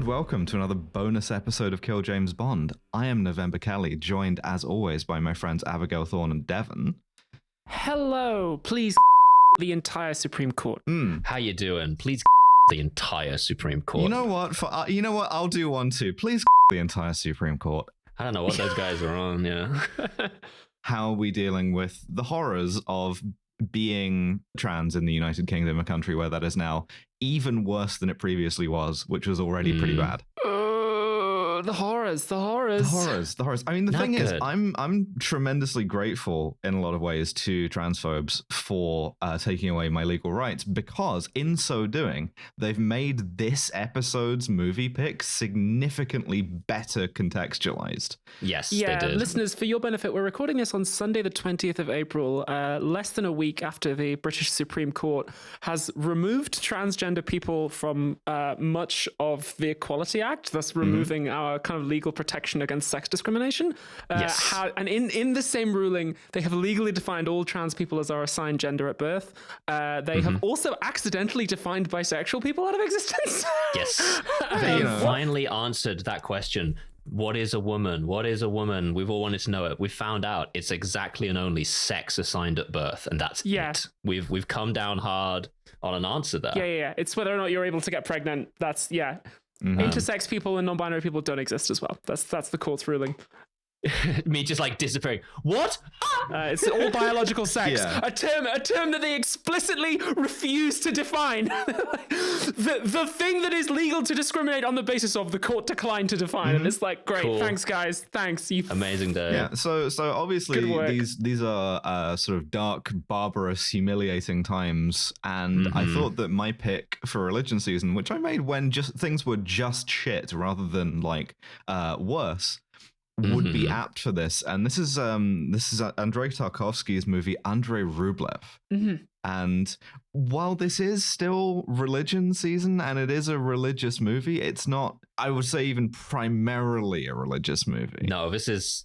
and welcome to another bonus episode of Kill James Bond. I am November Kelly, joined as always by my friends Abigail Thorne and Devon. Hello, please the entire Supreme Court. How you doing? Please the entire Supreme Court. You know what? I'll do one too. Please the entire Supreme Court. I don't know what those guys are on, yeah. How are we dealing with the horrors of being trans in the United Kingdom, a country where that is now even worse than it previously was, which was already pretty bad? The horrors. I mean, the Not thing is, good. I'm tremendously grateful in a lot of ways to transphobes for taking away my legal rights, because in so doing, they've made this episode's movie pick significantly better contextualized. Yes, Yeah, they did. listeners, for your benefit, we're recording this on Sunday, the 20th of April, less than a week after the British Supreme Court has removed transgender people from much of the Equality Act, thus removing our kind of legal protection against sex discrimination. Yes. And in the same ruling, they have legally defined all trans people as our assigned gender at birth. They have also accidentally defined bisexual people out of existence. Yes. They finally answered that question. What is a woman? What is a woman? We've all wanted to know it. We found out it's exactly and only sex assigned at birth, and that's it. We've come down hard on an answer there. Yeah. It's whether or not you're able to get pregnant. That's, intersex people and non-binary people don't exist as well. That's the court's ruling. Me just like disappearing. What? It's all biological sex. Yeah. A term that they explicitly refuse to define. the thing that is legal to discriminate on the basis of, the court declined to define. And it's like, great, Cool. thanks guys, thanks. You Amazing day. Yeah, so obviously Good work. these are sort of dark, barbarous, humiliating times, and I thought that my pick for religion season, which I made when just things were just shit rather than like worse, would be apt for this. And this is Andrei Tarkovsky's movie Andrei Rublev. And while this is still religion season and it is a religious movie, it's not, I would say, even primarily a religious movie. No, this is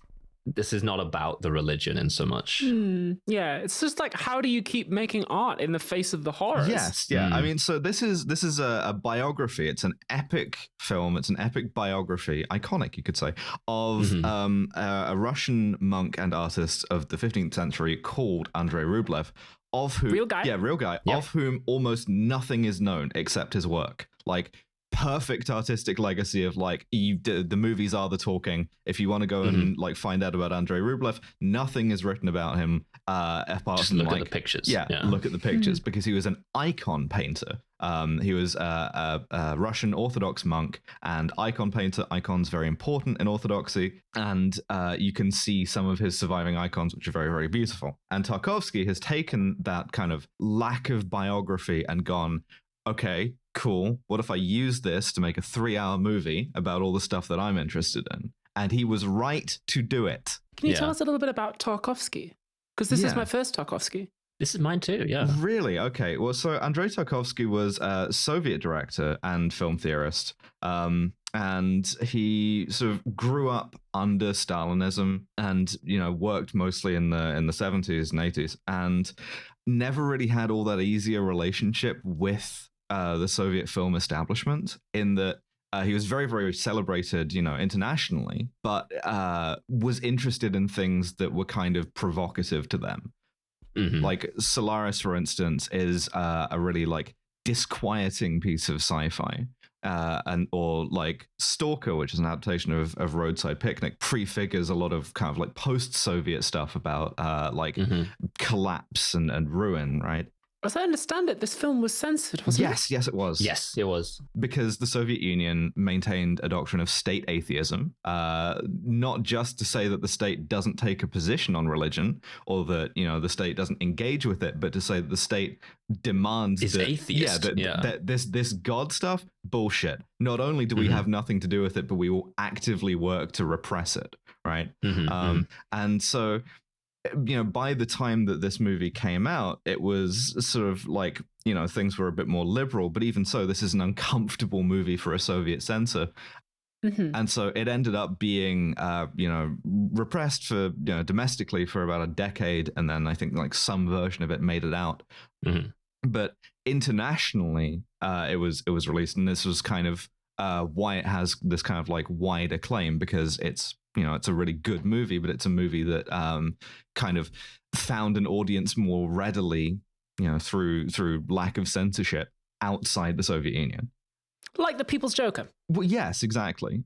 not about the religion in so much. Yeah, it's just like, how do you keep making art in the face of the horrors? Yes, yeah. I mean, so this is a biography. It's an epic film. It's an epic biography, iconic, you could say, of a Russian monk and artist of the 15th century called Andrei Rublev, of whom Real guy? Yeah, real guy, of whom almost nothing is known except his work. Like, perfect artistic legacy of like, the movies are the talking. If you want to go and like find out about Andrei Rublev, nothing is written about him apart Just from look like at the pictures. Yeah, look at the pictures, because he was an icon painter. He was a Russian Orthodox monk and icon painter. Icons very important in Orthodoxy, and you can see some of his surviving icons, which are very, very beautiful. And Tarkovsky has taken that kind of lack of biography and gone, okay, cool, what if I use this to make a 3-hour movie about all the stuff that I'm interested in? And he was right to do it. Can you tell us a little bit about Tarkovsky? Because this is my first Tarkovsky. This is mine too, yeah. Really? Okay. Well, so Andrei Tarkovsky was a Soviet director and film theorist. And he sort of grew up under Stalinism and, worked mostly in the 70s and 80s, and never really had all that easier relationship with the Soviet film establishment, in that he was very, very celebrated, internationally, but was interested in things that were kind of provocative to them. Like Solaris, for instance, is a really like disquieting piece of sci-fi, or like Stalker, which is an adaptation of Roadside Picnic, prefigures a lot of kind of like post-Soviet stuff about collapse and ruin, right? As I understand it, this film was censored, wasn't it? Yes, it was. Yes, it was. Because the Soviet Union maintained a doctrine of state atheism, not just to say that the state doesn't take a position on religion, or that, the state doesn't engage with it, but to say that the state demands Is atheist. That this God stuff, bullshit. Not only do we have nothing to do with it, but we will actively work to repress it, right? And so, by the time that this movie came out, it was sort of like, things were a bit more liberal, but even so, this is an uncomfortable movie for a Soviet censor. And so it ended up being, repressed for, domestically for about a decade. And then I think like some version of it made it out. But internationally, it was released. And this was kind of why it has this kind of like wide acclaim, because it's a really good movie, but it's a movie that kind of found an audience more readily, through lack of censorship outside the Soviet Union. Like The People's Joker. Well, yes, exactly.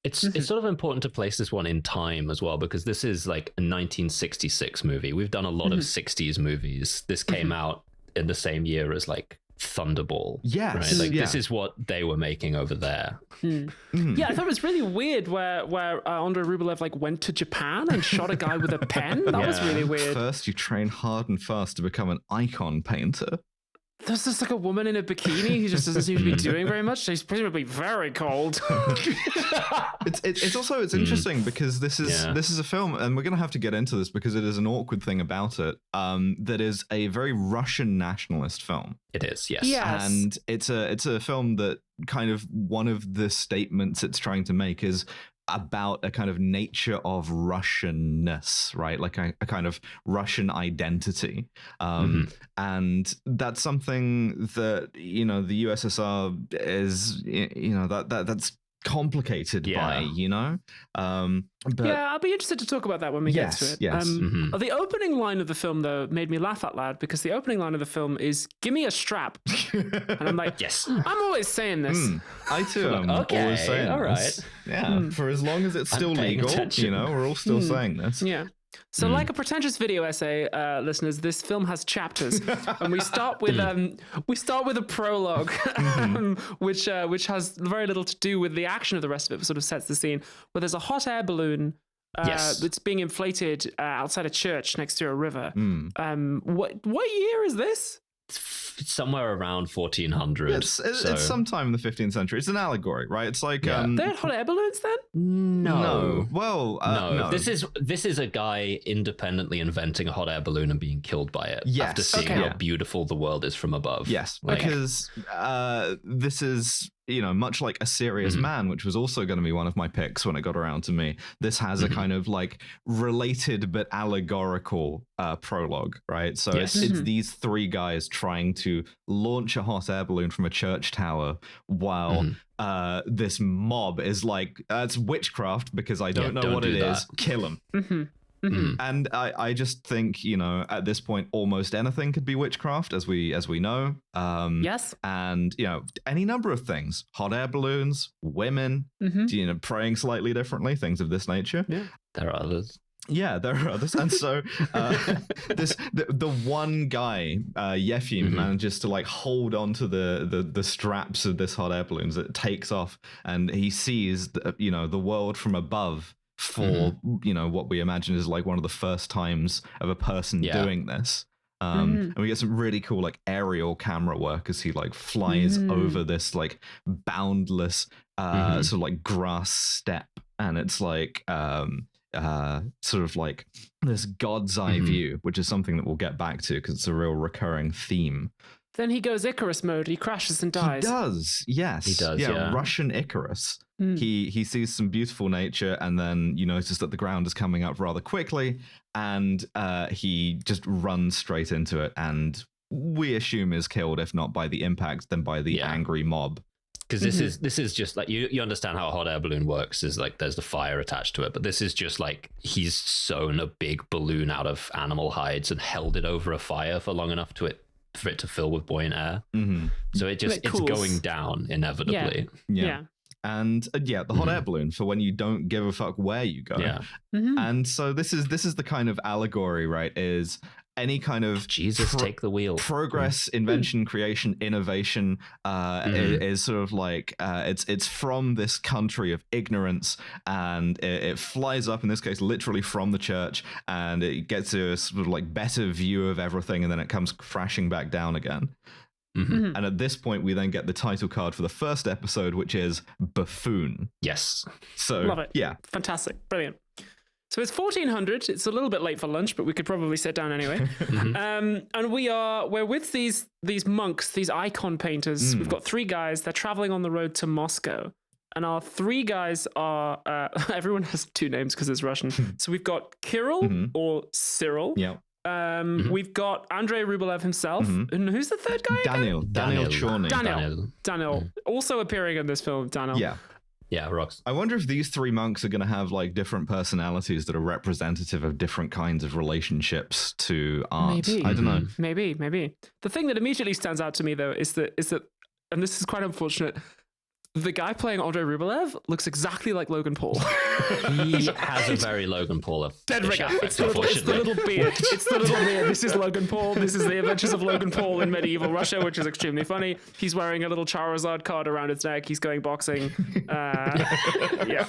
It's sort of important to place this one in time as well, because this is like a 1966 movie. We've done a lot of 60s movies. This came out in the same year as like Thunderball. Yes. Right? Like this is what they were making over there. Yeah, I thought it was really weird where Andrei Rublev like went to Japan and shot a guy with a pen. That was really weird. First, you train hard and fast to become an icon painter. There's just like a woman in a bikini who just doesn't seem to be doing very much. She's presumably very cold. It's interesting because this is a film, and we're going to have to get into this because it is an awkward thing about it. That is a very Russian nationalist film. It is, yes. And it's a film that kind of one of the statements it's trying to make is about a kind of nature of Russianness, right? Like a kind of Russian identity. And that's something that, the USSR is, that's complicated by, but I'll be interested to talk about that when we get to it. Yes. The opening line of the film, though, made me laugh out loud because the opening line of the film is "Give me a strap," and I'm like, yes, I'm always saying this. I too am always saying all right. this. Yeah, for as long as it's still legal, we're all still saying this. Yeah. So, like a pretentious video essay, listeners, this film has chapters, and we start with a prologue, which has very little to do with the action of the rest of it, but sort of sets the scene. Where there's a hot air balloon that's being inflated outside a church next to a river. What year is this? It's somewhere around 1400. It's sometime in the 15th century. It's an allegory, right? It's like they had hot air balloons then? No. Well, no. This is a guy independently inventing a hot air balloon and being killed by it after seeing how beautiful the world is from above. Yes, because this is much like A Serious Man, which was also going to be one of my picks when it got around to me. This has a kind of like related but allegorical prologue, right? So it's these three guys trying to launch a hot air balloon from a church tower while this mob is like, that's witchcraft because I don't know what it is. Kill them. And I just think, at this point, almost anything could be witchcraft, as we know. Yes. And, any number of things. Hot air balloons, women, praying slightly differently, things of this nature. Yeah. There are others. Yeah, there are others. And so the one guy, Yefim, manages to like hold on to the straps of this hot air balloon as it takes off, and he sees the world from above for what we imagine is like one of the first times of a person doing this. And we get some really cool like aerial camera work as he like flies over this like boundless sort of like grass steppe, and it's like sort of like this God's eye view, which is something that we'll get back to because it's a real recurring theme. Then he goes Icarus mode. He crashes and dies. He does, yes. He does, yeah. Russian Icarus. He sees some beautiful nature, and then you notice that the ground is coming up rather quickly, and he just runs straight into it, and we assume is killed, if not by the impact, then by the angry mob. Because this is just like you understand how a hot air balloon works, is like there's the fire attached to it, but this is just like he's sewn a big balloon out of animal hides and held it over a fire for long enough for it to fill with buoyant air. So it's going down inevitably. Yeah. And the hot air balloon for when you don't give a fuck where you go. Yeah. And so this is the kind of allegory, right? Is any kind of Jesus take the wheel. Progress, invention, creation, innovation is sort of like it's from this country of ignorance, and it flies up, in this case literally from the church, and it gets a sort of like better view of everything, and then it comes crashing back down again. And at this point we then get the title card for the first episode, which is Buffoon. Yes. So love it. Yeah, fantastic, brilliant. So it's 1400. It's a little bit late for lunch, but we could probably sit down anyway. And we're with these monks, these icon painters. We've got three guys. They're traveling on the road to Moscow, and our three guys are everyone has two names because it's Russian. So we've got Kirill or Cyril. Yeah. We've got Andrei Rublev himself. And who's the third guy again? Daniel Chorny. Daniel. Also appearing in this film, Daniel. Yeah, rocks. I wonder if these three monks are going to have like different personalities that are representative of different kinds of relationships to art. Maybe. I don't know. Maybe. The thing that immediately stands out to me though is that, and this is quite unfortunate, the guy playing Andrei Rublev looks exactly like Logan Paul. He has a very Logan Paul Dead ringer. It's the little beard. It's the little beard. This is Logan Paul. This is the adventures of Logan Paul in medieval Russia, which is extremely funny. He's wearing a little Charizard card around his neck. He's going boxing. Yeah.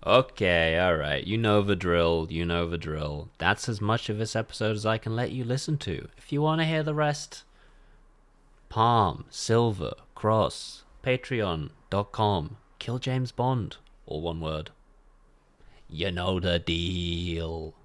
Okay, all right. You know the drill. That's as much of this episode as I can let you listen to. If you want to hear the rest, Palm, Silver, Cross, Patreon.com, Kill James Bond, all one word. You know the deal.